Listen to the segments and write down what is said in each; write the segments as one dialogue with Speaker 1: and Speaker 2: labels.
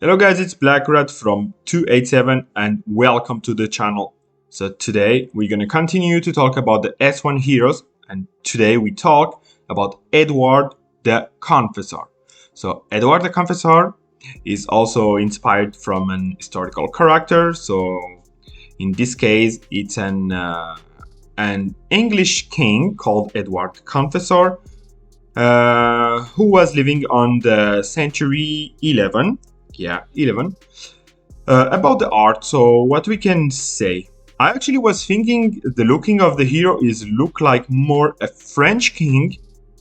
Speaker 1: Hello guys, it's Black Rat from 287 and welcome to the channel. So today we're going to continue to talk about the S1 heroes, and today we talk about Edward the Confessor. So Edward the Confessor is also inspired from an historical character. So in this case it's an English king called Edward the Confessor, who was living on the century 11. About the art, so what we can say, I actually was thinking the looking of the hero is look like more a French king,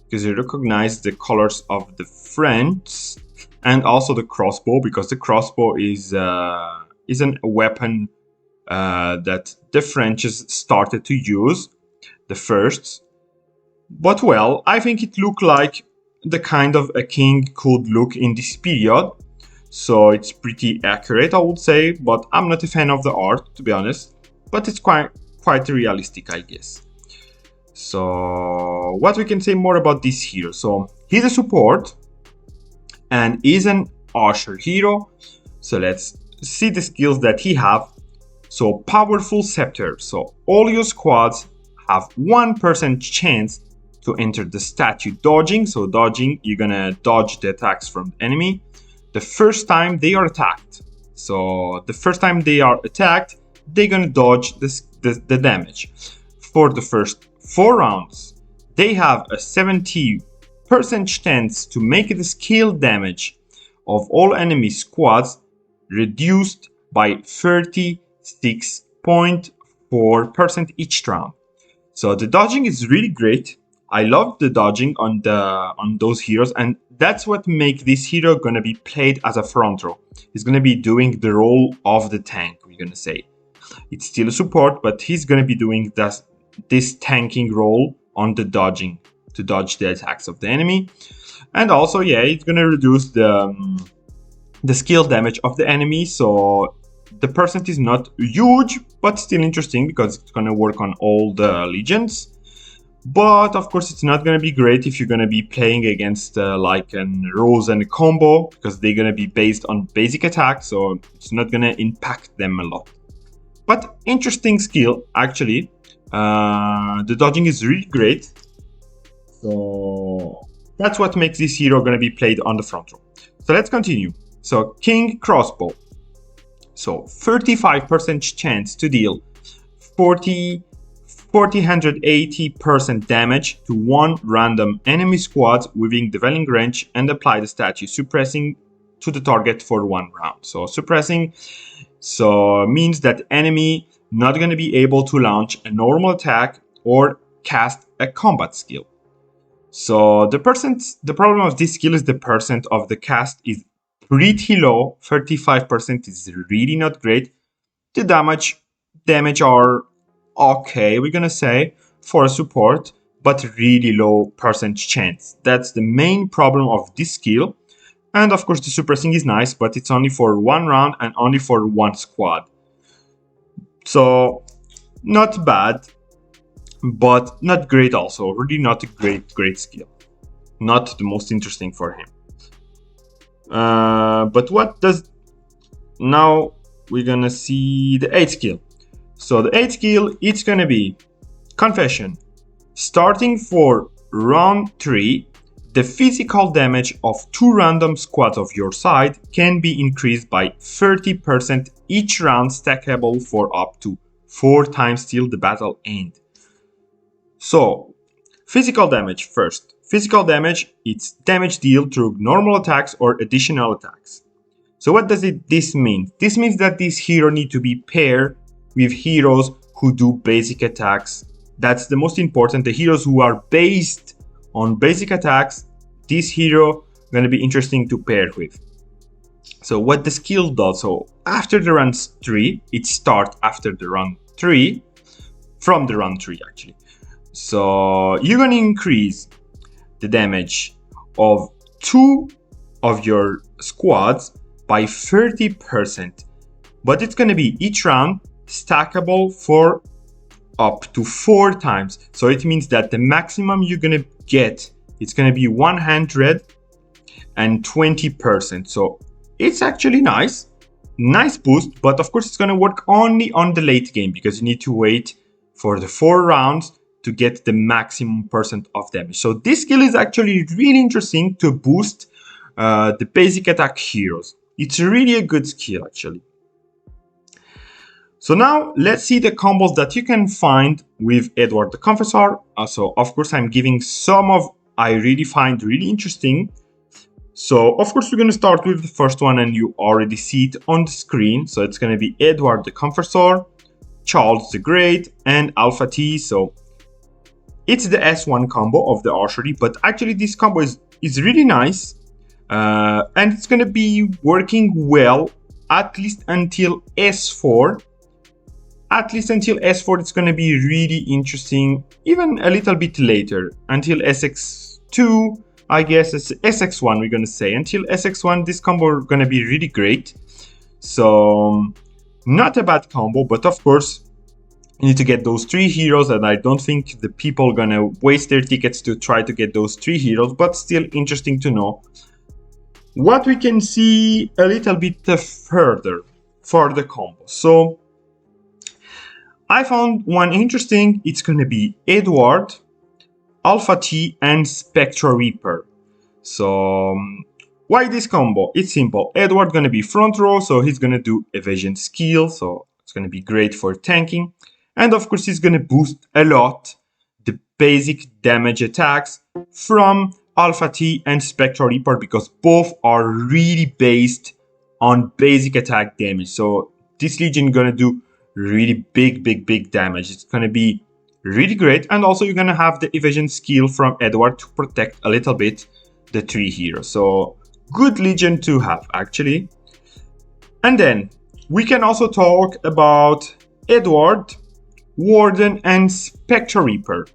Speaker 1: because you recognize the colors of the French, and also the crossbow, because the crossbow is a weapon that the French started to use the first. But well, I think it looked like the kind of a king could look in this period. So it's pretty accurate, I would say, but I'm not a fan of the art, to be honest. But it's quite realistic, I guess. So what we can say more about this hero? So he's a support and is an archer hero. So let's see the skills that he have. So powerful scepter. So all your squads have 1% chance to enter the statue dodging. So dodging, you're gonna dodge the attacks from the enemy the first time they are attacked. So the first time they are attacked, they're gonna dodge the damage. For the first 4 rounds, they have a 70% chance to make the skill damage of all enemy squads reduced by 36.4% each round. So the dodging is really great. I love the dodging on those heroes, and that's what makes this hero gonna be played as a front row. He's gonna be doing the role of the tank, we're gonna say. It's still a support, but he's gonna be doing this tanking role on the dodging, to dodge the attacks of the enemy. And also, yeah, it's gonna reduce the skill damage of the enemy, so the percent is not huge, but still interesting because it's gonna work on all the legions. But of course, it's not going to be great if you're going to be playing against like a Rose and a combo, because they're going to be based on basic attack, so it's not going to impact them a lot. But interesting skill, actually. The dodging is really great. So that's what makes this hero going to be played on the front row. So let's continue. So King Crossbow. So 35% chance to deal 480% damage to one random enemy squad within the dwelling range, and apply the statue suppressing to the target for 1 round. So suppressing means that enemy not going to be able to launch a normal attack or cast a combat skill. So the problem of this skill is the percent of the cast is pretty low. 35% is really not great. The damage are okay, we're gonna say, for a support, but really low percent chance. That's the main problem of this skill. And of course the suppressing is nice, but it's only for 1 round and only for 1 squad. So not bad, but not great also. Really not a great skill. Not the most interesting for him. But what does... Now we're gonna see the 8th skill. So the 8th skill, it's gonna be Confession. Starting for round 3, the physical damage of 2 random squads of your side can be increased by 30% each round, stackable for up to 4 times till the battle end. So physical damage first. Physical damage, it's damage dealt through normal attacks or additional attacks. So what does this mean? This means that this hero need to be paired with heroes who do basic attacks. That's the most important. The heroes who are based on basic attacks, this hero gonna be interesting to pair with. So what the skill does, so after the round 3, it starts after the round 3, from the round 3 actually. So you're gonna increase the damage of 2 of your squads by 30%, but it's gonna be each round stackable for up to 4 times. So it means that the maximum you're gonna get, it's gonna be 120%. So it's actually nice boost, but of course it's going to work only on the late game because you need to wait for the 4 rounds to get the maximum percent of damage. So this skill is actually really interesting to boost the basic attack heroes. It's really a good skill actually. So now let's see the combos that you can find with Edward the Confessor. So of course I'm giving some of I really find really interesting. So of course we're going to start with the first one, and you already see it on the screen. So it's going to be Edward the Confessor, Charles the Great, and Alpha T. So it's the S1 combo of the archery, but actually this combo is really nice, and it's going to be working well at least until S4. At least until S4 it's going to be really interesting, even a little bit later, until SX2, I guess it's SX1 we're going to say. Until SX1 this combo is going to be really great. So not a bad combo, but of course you need to get those 3 heroes, and I don't think the people are going to waste their tickets to try to get those 3 heroes, but still interesting to know. What we can see a little bit further for the combo. So I found one interesting. It's going to be Edward, Alpha T, and Spectra Reaper. So why this combo? It's simple. Edward going to be front row, so he's going to do evasion skill, so it's going to be great for tanking. And of course he's going to boost a lot the basic damage attacks from Alpha T and Spectra Reaper, because both are really based on basic attack damage. So this Legion is going to do really big damage. It's going to be really great. And also you're going to have the evasion skill from Edward to protect a little bit the 3 heroes. So good Legion to have actually. And then we can also talk about Edward, Warden, and Spectra Reaper.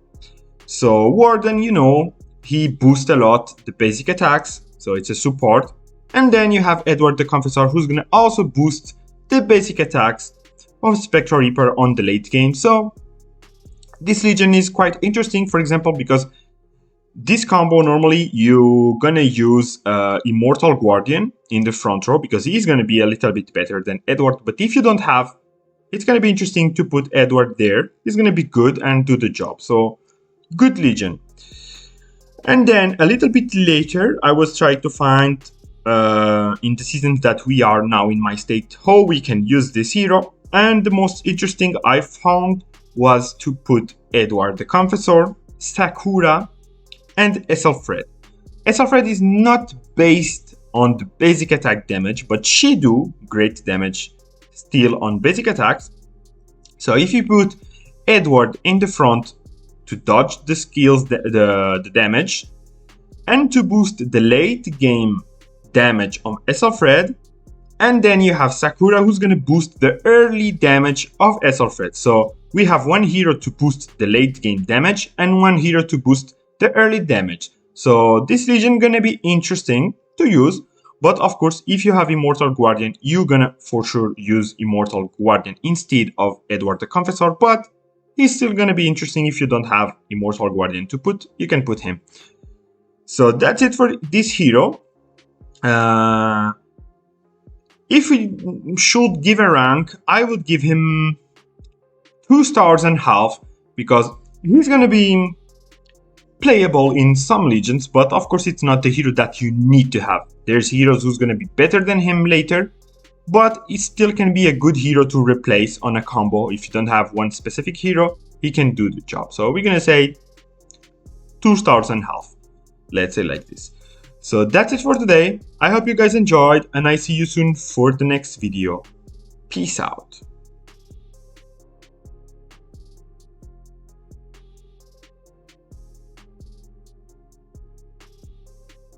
Speaker 1: So Warden, you know, he boosts a lot the basic attacks, so it's a support. And then you have Edward the Confessor, who's going to also boost the basic attacks of Spectra Reaper on the late game. So this Legion is quite interesting, for example, because this combo normally you're gonna use Immortal Guardian in the front row because he's gonna be a little bit better than Edward. But if you don't have, it's gonna be interesting to put Edward there. He's gonna be good and do the job. So good Legion. And then a little bit later, I was trying to find in the seasons that we are now in my state how we can use this hero. And the most interesting I found was to put Edward the Confessor, Sakura, and Ethelfred. Ethelfred is not based on the basic attack damage, but she do great damage still on basic attacks. So if you put Edward in the front to dodge the skills, the damage, and to boost the late game damage on Ethelfred, and then you have Sakura, who's going to boost the early damage of Ethelfred. So we have one hero to boost the late game damage and one hero to boost the early damage. So this Legion going to be interesting to use. But of course, if you have Immortal Guardian, you're going to for sure use Immortal Guardian instead of Edward the Confessor. But he's still going to be interesting. If you don't have Immortal Guardian to put, you can put him. So that's it for this hero. If we should give a rank, I would give him 2.5 stars because he's going to be playable in some Legions, but of course it's not the hero that you need to have. There's heroes who's going to be better than him later, but it still can be a good hero to replace on a combo. If you don't have one specific hero, he can do the job. So we're going to say 2.5 stars. Let's say like this. So that's it for today. I hope you guys enjoyed, and I see you soon for the next video. Peace out.